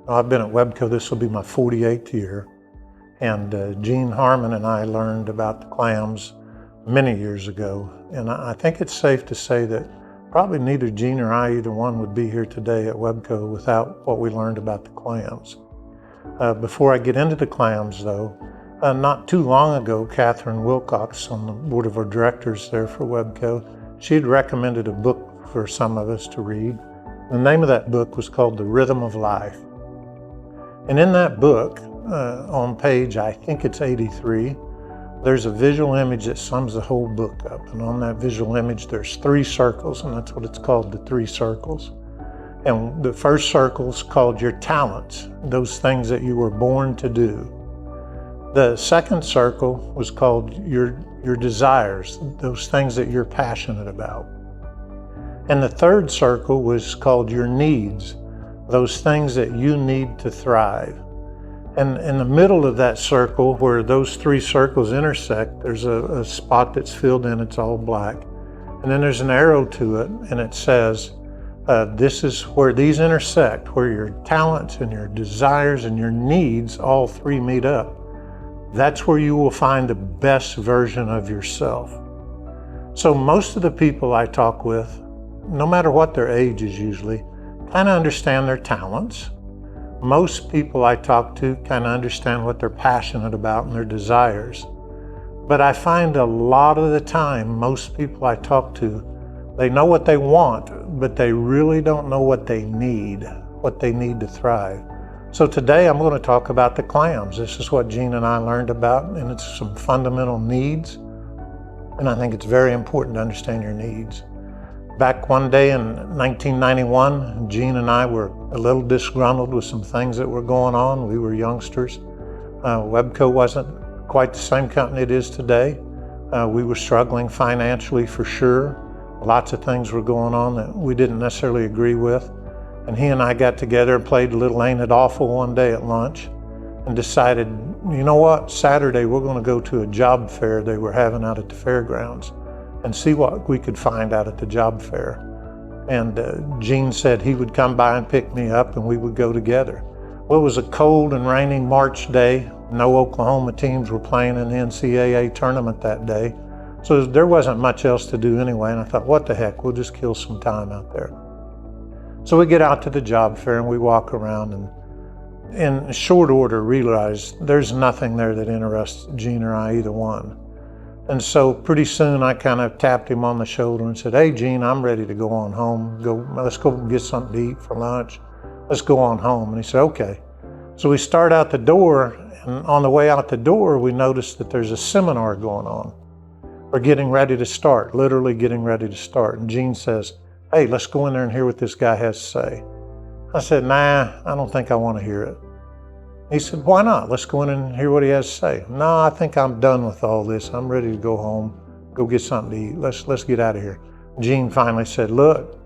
I've been at Webco, this will be my 48th year, and Gene Harmon and I learned about the CLAMS many years ago, and I think it's safe to say that probably neither Gene or I, either one, would be here today at Webco without what we learned about the CLAMS. Before I get into the CLAMS though, not too long ago, Catherine Wilcox on the board of our directors there for Webco, she'd recommended a book for some of us to read. The name of that book was called The Rhythm of Life. And in that book, on page, I think it's 83, there's a visual image that sums the whole book up. And on that visual image, there's 3 circles, and that's what it's called, the 3 circles. And the first circle is called your talents, those things that you were born to do. The second circle was called your desires, those things that you're passionate about. And the third circle was called your needs, those things that you need to thrive. And in the middle of that circle, where those 3 circles intersect, there's a spot that's filled in, it's all black. And then there's an arrow to it, and it says, this is where these intersect, where your talents and your desires and your needs, all 3 meet up. That's where you will find the best version of yourself. So most of the people I talk with, no matter what their age is usually, kind of understand their talents. Most people I talk to kind of understand what they're passionate about and their desires. But I find a lot of the time, most people I talk to, they know what they want, but they really don't know what they need to thrive. So today I'm going to talk about the CLAMS. This is what Gene and I learned about, and it's some fundamental needs. And I think it's very important to understand your needs. Back one day in 1991, Gene and I were a little disgruntled with some things that were going on. We were youngsters. Webco wasn't quite the same company it is today. We were struggling financially for sure. Lots of things were going on that we didn't necessarily agree with. And he and I got together and played a little Ain't It Awful one day at lunch and decided, you know what, Saturday we're going to go to a job fair they were having out at the fairgrounds and see what we could find out at the job fair. And Gene said he would come by and pick me up and we would go together. Well, it was a cold and rainy March day. No Oklahoma teams were playing in the NCAA tournament that day. So there wasn't much else to do anyway. And I thought, what the heck, we'll just kill some time out there. So we get out to the job fair and we walk around and in short order realize there's nothing there that interests Gene or I, either one. And so pretty soon I kind of tapped him on the shoulder and said, hey Gene, I'm ready to go on home. Let's go get something to eat for lunch. Let's go on home. And he said, okay. So we start out the door, and on the way out the door, we noticed that there's a seminar going on. We're getting ready to start, literally getting ready to start. And Gene says, hey, let's go in there and hear what this guy has to say. I said, nah, I don't think I want to hear it. He said, why not? Let's go in and hear what he has to say. No, I think I'm done with all this. I'm ready to go home, go get something to eat. Let's get out of here. Gene finally said, look,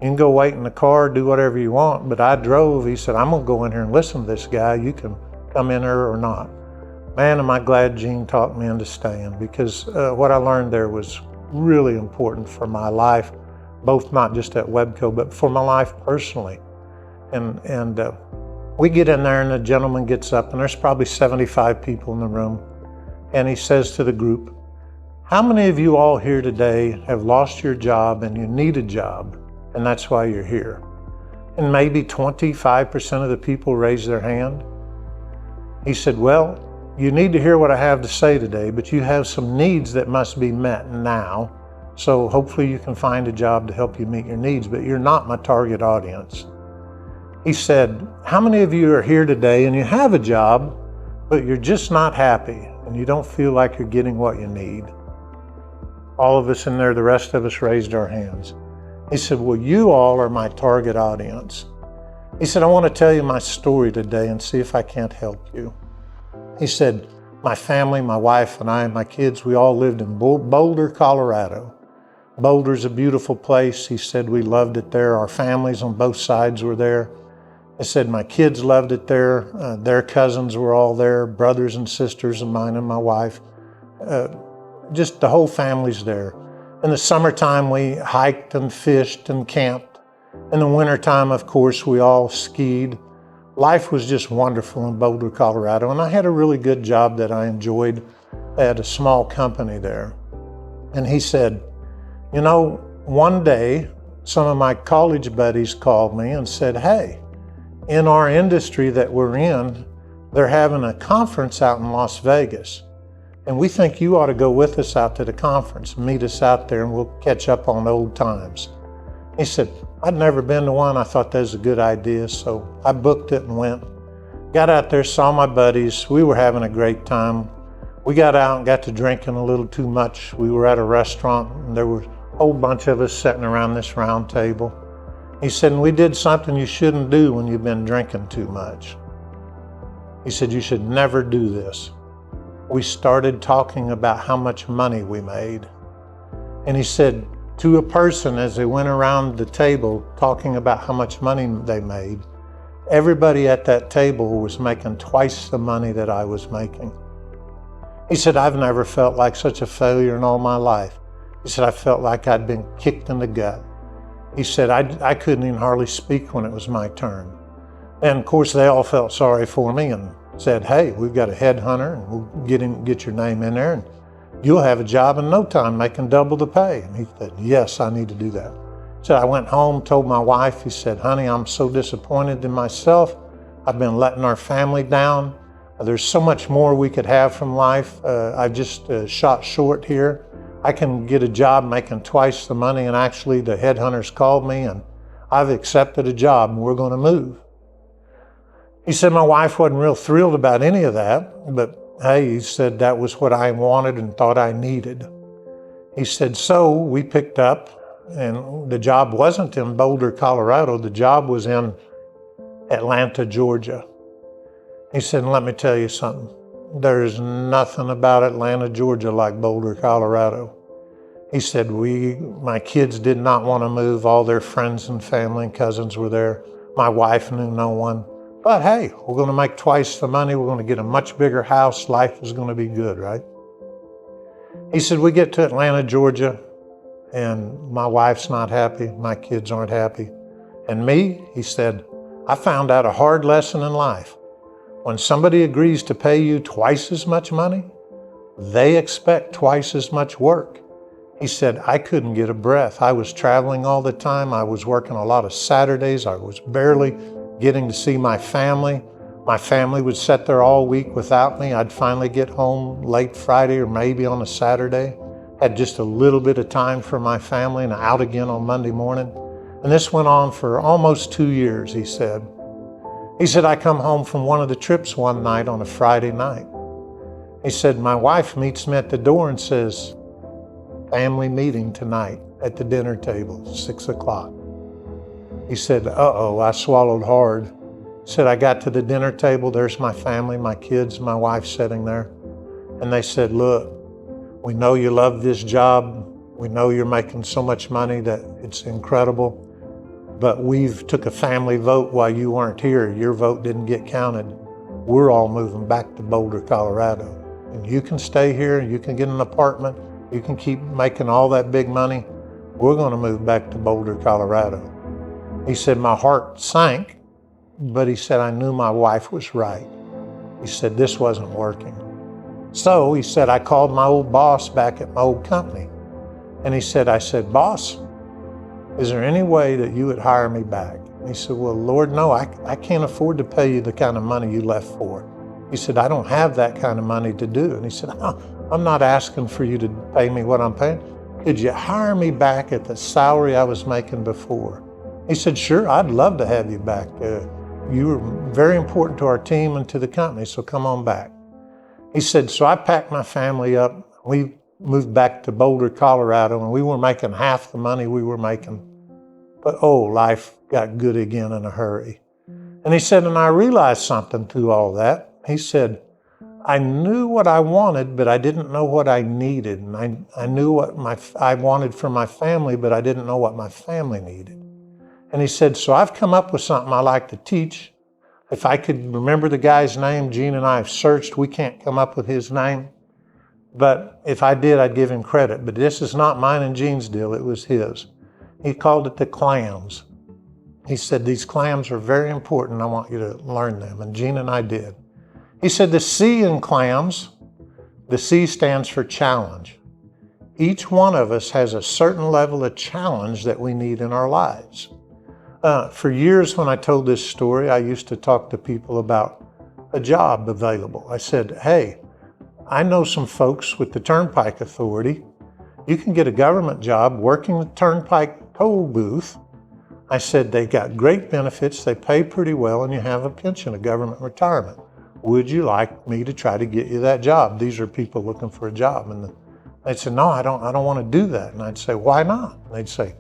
you can go wait in the car, do whatever you want, but I drove. He said, I'm going to go in here and listen to this guy. You can come in here or not. Man, am I glad Gene talked me into staying, because what I learned there was really important for my life, both not just at Webco, but for my life personally. And we get in there and the gentleman gets up, and there's probably 75 people in the room. And he says to the group, how many of you all here today have lost your job and you need a job, and that's why you're here? And maybe 25% of the people raised their hand. He said, well, you need to hear what I have to say today, but you have some needs that must be met now. So hopefully you can find a job to help you meet your needs, but you're not my target audience. He said, how many of you are here today and you have a job, but you're just not happy and you don't feel like you're getting what you need? All of us in there, the rest of us raised our hands. He said, well, you all are my target audience. He said, I want to tell you my story today and see if I can't help you. He said, my family, my wife and I and my kids, we all lived in Boulder, Colorado. Boulder's a beautiful place. He said we loved it there. Our families on both sides were there. He said my kids loved it there. Their cousins were all there, brothers and sisters of mine and my wife. Just the whole family's there. In the summertime, we hiked and fished and camped. In the wintertime, of course, we all skied. life was just wonderful in Boulder, Colorado, and I had a really good job that I enjoyed at a small company there. And he said, you know, one day, some of my college buddies called me and said, hey, in our industry that we're in, they're having a conference out in Las Vegas. And we think you ought to go with us out to the conference, meet us out there, and we'll catch up on old times. He said, I'd never been to one. I thought that was a good idea, so I booked it and went. Got out there, saw my buddies. We were having a great time. We got out and got to drinking a little too much. We were at a restaurant, and there were a whole bunch of us sitting around this round table. He said, and we did something you shouldn't do when you've been drinking too much. He said, you should never do this. We started talking about how much money we made. And he said to a person as they went around the table talking about how much money they made, everybody at that table was making twice the money that I was making. He said, I've never felt like such a failure in all my life. He said, I felt like I'd been kicked in the gut. He said, I couldn't even hardly speak when it was my turn. And of course, they all felt sorry for me and said, hey, we've got a headhunter and we'll get your name in there and you'll have a job in no time making double the pay. And he said, yes, I need to do that. So I went home, told my wife, he said, honey, I'm so disappointed in myself. I've been letting our family down. There's so much more we could have from life. I just shot short here. I can get a job making twice the money, and actually the headhunters called me and I've accepted a job and we're going to move. He said my wife wasn't real thrilled about any of that, but hey, he said that was what I wanted and thought I needed. He said, so we picked up, and the job wasn't in Boulder, Colorado. The job was in Atlanta, Georgia. He said, let me tell you something. There's nothing about Atlanta, Georgia like Boulder, Colorado. He said, my kids did not want to move. All their friends and family and cousins were there. My wife knew no one. But hey, we're going to make twice the money. We're going to get a much bigger house. Life is going to be good, right? He said, we get to Atlanta, Georgia, and my wife's not happy. My kids aren't happy. And me, he said, I found out a hard lesson in life. When somebody agrees to pay you twice as much money, they expect twice as much work. He said, I couldn't get a breath. I was traveling all the time. I was working a lot of Saturdays. I was barely getting to see my family. My family would sit there all week without me. I'd finally get home late Friday or maybe on a Saturday. Had just a little bit of time for my family and out again on Monday morning. And this went on for almost 2 years, he said. He said, I come home from one of the trips one night on a Friday night. He said, my wife meets me at the door and says, family meeting tonight at the dinner table, 6 o'clock. He said, uh-oh, I swallowed hard. He said, I got to the dinner table, there's my family, my kids, my wife sitting there. And they said, look, we know you love this job. We know you're making so much money that it's incredible. But we've took a family vote while you weren't here. Your vote didn't get counted. We're all moving back to Boulder, Colorado. And you can stay here, you can get an apartment, you can keep making all that big money. We're going to move back to Boulder, Colorado. He said, my heart sank, but he said, I knew my wife was right. He said, this wasn't working. So he said, I called my old boss back at my old company. And he said, I said, boss, is there any way that you would hire me back? And he said, well, Lord, no, I can't afford to pay you the kind of money you left for. He said, I don't have that kind of money to do. And he said, I'm not asking for you to pay me what I'm paying. Could you hire me back at the salary I was making before? He said, sure, I'd love to have you back. You were very important to our team and to the company, so come on back. He said, so I packed my family up. We moved back to Boulder, Colorado, and we were making half the money we were making. But life got good again in a hurry. And he said, and I realized something through all that. He said, I knew what I wanted, but I didn't know what I needed. And I knew what I wanted for my family, but I didn't know what my family needed. And he said, so I've come up with something I like to teach. If I could remember the guy's name, Gene and I have searched. We can't come up with his name. But if I did, I'd give him credit. But this is not mine and Gene's deal. It was his. He called it the CLAMS. He said, these clams are very important. I want you to learn them. And Gene and I did. He said, the C in CLAMS, the C stands for challenge. Each one of us has a certain level of challenge that we need in our lives. For years when I told this story, I used to talk to people about a job available. I said, hey, I know some folks with the Turnpike Authority. You can get a government job working the Turnpike toll booth. I said, they got great benefits, they pay pretty well, and you have a pension, a government retirement. Would you like me to try to get you that job? These are people looking for a job. And they'd say, no, I don't want to do that. And I'd say, why not? And they'd say,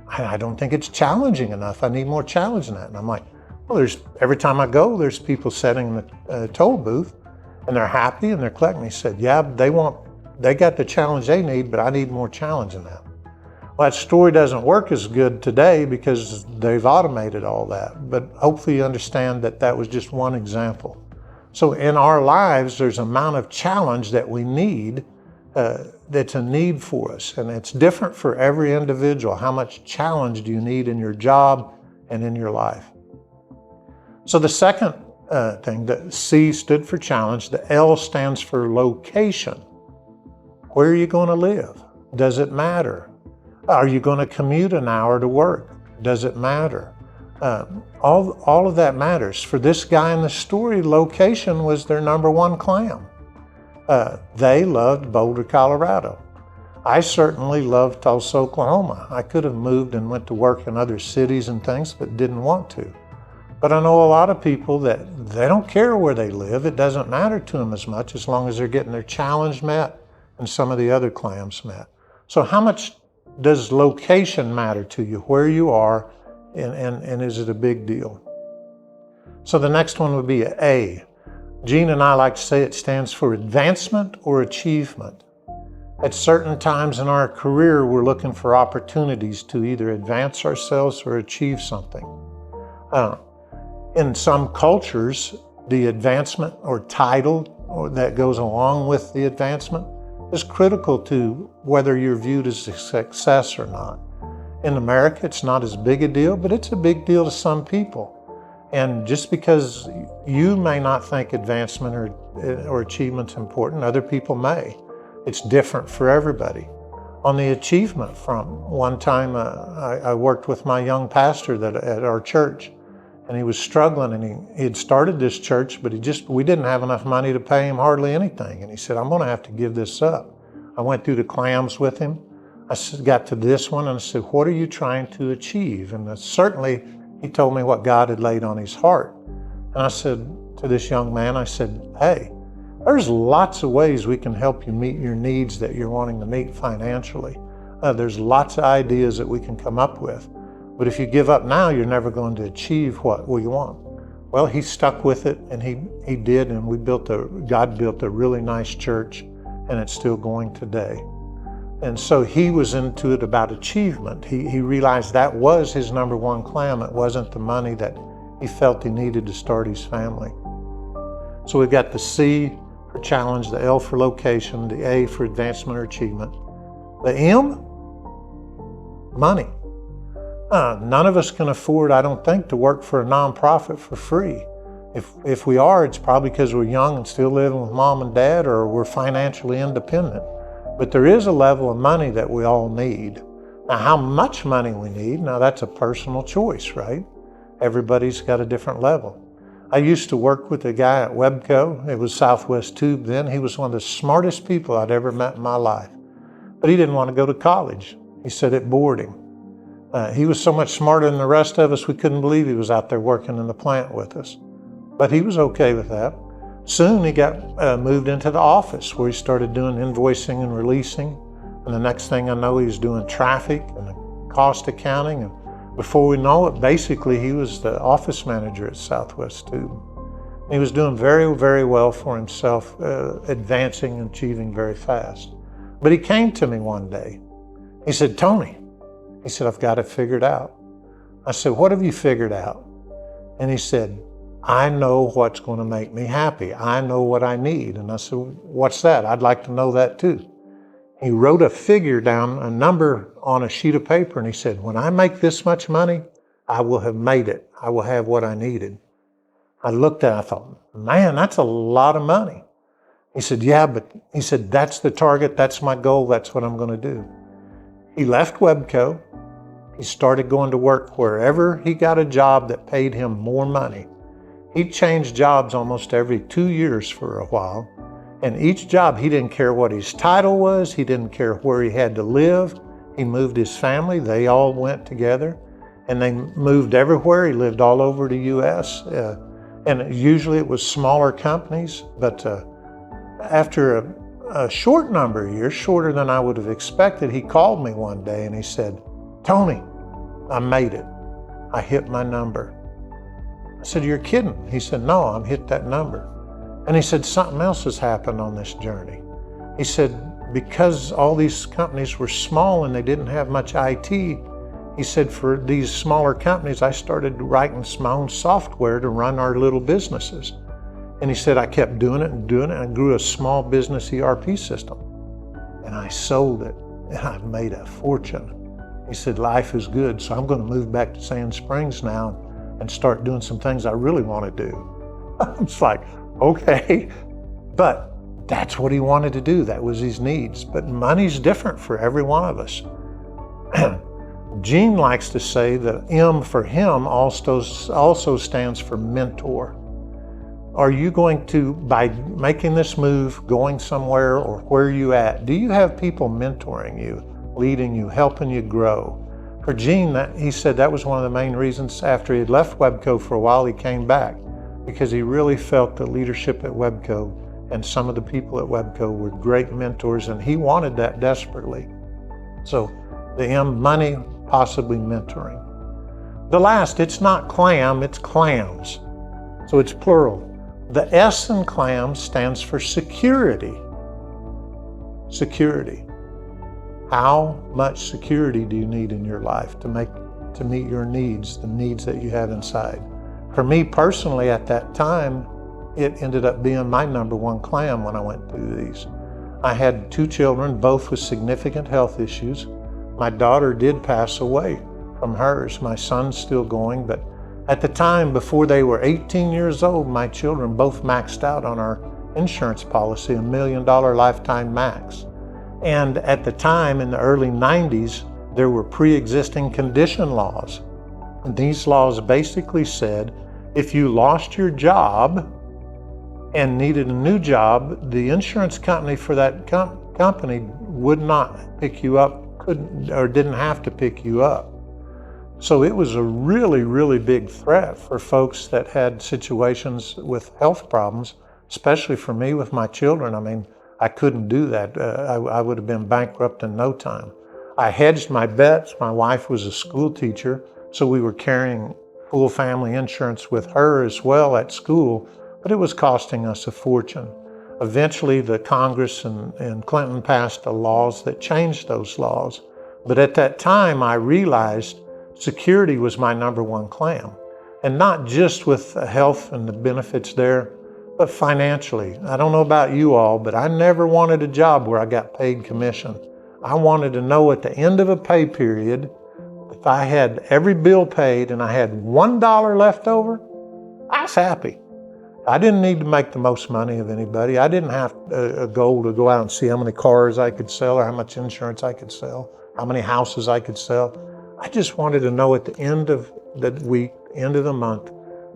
I don't think it's challenging enough. I need more challenge than that. And I'm like, well, every time I go, there's people sitting in the toll booth, and they're happy and they're collecting. He said, yeah, they got the challenge they need, but I need more challenge than that. Well, that story doesn't work as good today because they've automated all that, but hopefully you understand that that was just one example. So in our lives, there's an amount of challenge that we need, that's a need for us, and it's different for every individual. How much challenge do you need in your job and in your life? So the second thing, the C stood for challenge, the L stands for location. Where are you going to live? Does it matter? Are you going to commute an hour to work? Does it matter? All of that matters. For this guy in the story, location was their number one clam. They loved Boulder, Colorado. I certainly loved Tulsa, Oklahoma. I could have moved and went to work in other cities and things, but didn't want to. But I know a lot of people that they don't care where they live. It doesn't matter to them as much as long as they're getting their challenge met and some of the other clams met. So how much does location matter to you, where you are, and is it a big deal? So the next one would be A. Gene and I like to say it stands for advancement or achievement. At certain times in our career, we're looking for opportunities to either advance ourselves or achieve something. In some cultures, the advancement or title that goes along with the advancement is critical to whether you're viewed as a success or not. In America, it's not as big a deal, but it's a big deal to some people. And just because you may not think advancement or achievement's important, other people may. It's different for everybody. On the achievement front, one time I worked with my young pastor at our church, and he was struggling, and he had started this church, but we didn't have enough money to pay him hardly anything. And he said, I'm going to have to give this up. I went through the CLAMS with him. I got to this one and I said, what are you trying to achieve? And certainly he told me what God had laid on his heart. And I said to this young man, I said, hey, there's lots of ways we can help you meet your needs that you're wanting to meet financially. There's lots of ideas that we can come up with. But if you give up now, you're never going to achieve what we want. Well, he stuck with it, and he did, and God built a really nice church, and it's still going today. And so he was into it about achievement. He realized that was his number one clam. It wasn't the money that he felt he needed to start his family. So we've got the C for challenge, the L for location, the A for advancement or achievement. The M, money. None of us can afford, I don't think, to work for a nonprofit for free. If we are, it's probably because we're young and still living with mom and dad, or we're financially independent. But there is a level of money that we all need. Now, how much money we need, now that's a personal choice, right? Everybody's got a different level. I used to work with a guy at Webco. It was Southwest Tube then. He was one of the smartest people I'd ever met in my life. But he didn't want to go to college. He said it bored him. He was so much smarter than the rest of us, we couldn't believe he was out there working in the plant with us. But he was okay with that. Soon he got moved into the office where he started doing invoicing and releasing. And the next thing I know, he was doing traffic and cost accounting. And before we know it, basically he was the office manager at Southwest Tube. He was doing very, very well for himself, advancing and achieving very fast. But he came to me one day. He said, Tony, he said, I've got it figured out. I said, what have you figured out? And he said, I know what's going to make me happy. I know what I need. And I said, what's that? I'd like to know that too. He wrote a figure down, a number on a sheet of paper, and he said, when I make this much money, I will have made it. I will have what I needed. I looked at it, I thought, man, that's a lot of money. He said, yeah, but he said, that's the target, that's my goal, that's what I'm going to do. He left Webco. He started going to work wherever he got a job that paid him more money. He changed jobs almost every 2 years for a while. And each job, he didn't care what his title was. He didn't care where he had to live. He moved his family. They all went together. And they moved everywhere. He lived all over the U.S. And usually it was smaller companies. But after a short number of years, shorter than I would have expected, he called me one day and he said, Tony, I made it. I hit my number. I said, you're kidding. He said, no, I've hit that number. And he said, something else has happened on this journey. He said, because all these companies were small and they didn't have much IT, he said, for these smaller companies, I started writing my own software to run our little businesses. And he said, I kept doing it and doing it, and I grew a small business ERP system. And I sold it, and I've made a fortune. He said, life is good, so I'm going to move back to Sand Springs now and start doing some things I really want to do. I was like, okay. But that's what he wanted to do. That was his needs. But money's different for every one of us. Gene likes to say that M for him also stands for mentor. Are you going to, by making this move, going somewhere, or where are you at, do you have people mentoring you, leading you, helping you grow? For Gene, he said that was one of the main reasons after he had left Webco for a while, he came back, because he really felt the leadership at Webco and some of the people at Webco were great mentors, and he wanted that desperately. So the M, money, possibly mentoring. The last, it's not CLAM, it's CLAMS. So it's plural. The S in CLAMS stands for security. Security. How much security do you need in your life to meet your needs, the needs that you have inside? For me personally, at that time, it ended up being my number one CLAM when I went through these. I had 2 children, both with significant health issues. My daughter did pass away from hers. My son's still going, but at the time, before they were 18 years old, my children both maxed out on our insurance policy, $1 million lifetime max. And at the time, in the early 90s, there were pre-existing condition laws. And these laws basically said, if you lost your job and needed a new job, the insurance company for that company would not pick you up, couldn't or didn't have to pick you up. So it was a really, really big threat for folks that had situations with health problems, especially for me with my children. I mean, I couldn't do that. I would have been bankrupt in no time. I hedged my bets. My wife was a school teacher, so we were carrying full family insurance with her as well at school, but it was costing us a fortune. Eventually, the Congress and Clinton passed the laws that changed those laws. But at that time, I realized security was my number one CLAM. And not just with the health and the benefits there, but financially. I don't know about you all, but I never wanted a job where I got paid commission. I wanted to know at the end of a pay period, if I had every bill paid and I had $1 left over, I was happy. I didn't need to make the most money of anybody. I didn't have a goal to go out and see how many cars I could sell or how much insurance I could sell, how many houses I could sell. I just wanted to know at the end of the week, end of the month,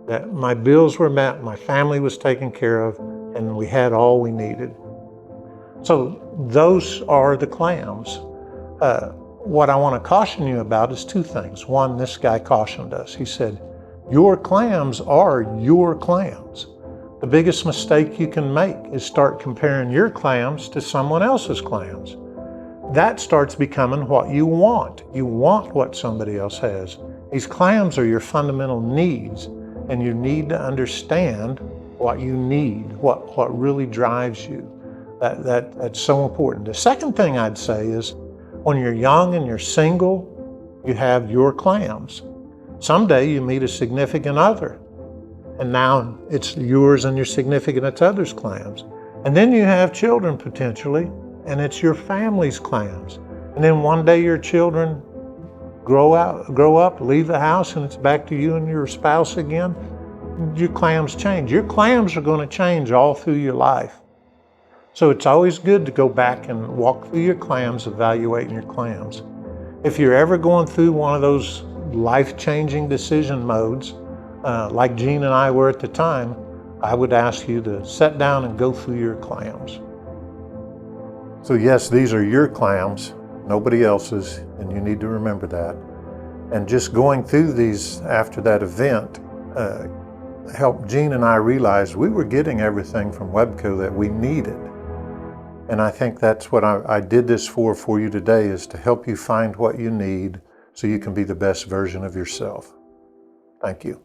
that my bills were met, my family was taken care of, and we had all we needed. So those are the CLAMS. What I want to caution you about is 2 things. One, this guy cautioned us. He said, your CLAMS are your CLAMS. The biggest mistake you can make is start comparing your CLAMS to someone else's CLAMS. That starts becoming what you want. You want what somebody else has. These CLAMS are your fundamental needs, and you need to understand what you need, what really drives you. That's so important. The second thing I'd say is, when you're young and you're single, you have your CLAMS. Someday you meet a significant other, and now it's yours and your significant other's CLAMS. And then you have children potentially, and it's your family's CLAMS. And then one day your children grow up, leave the house, and it's back to you and your spouse again, your clams change. Your clams are going to change all through your life. So it's always good to go back and walk through your clams, evaluating your clams. If you're ever going through one of those life-changing decision modes, like Jean and I were at the time, I would ask you to sit down and go through your clams. So yes, these are your clams, nobody else's, and you need to remember that. And just going through these after that event helped Jean and I realize we were getting everything from Webco that we needed. And I think that's what I did this for you today, is to help you find what you need so you can be the best version of yourself. Thank you.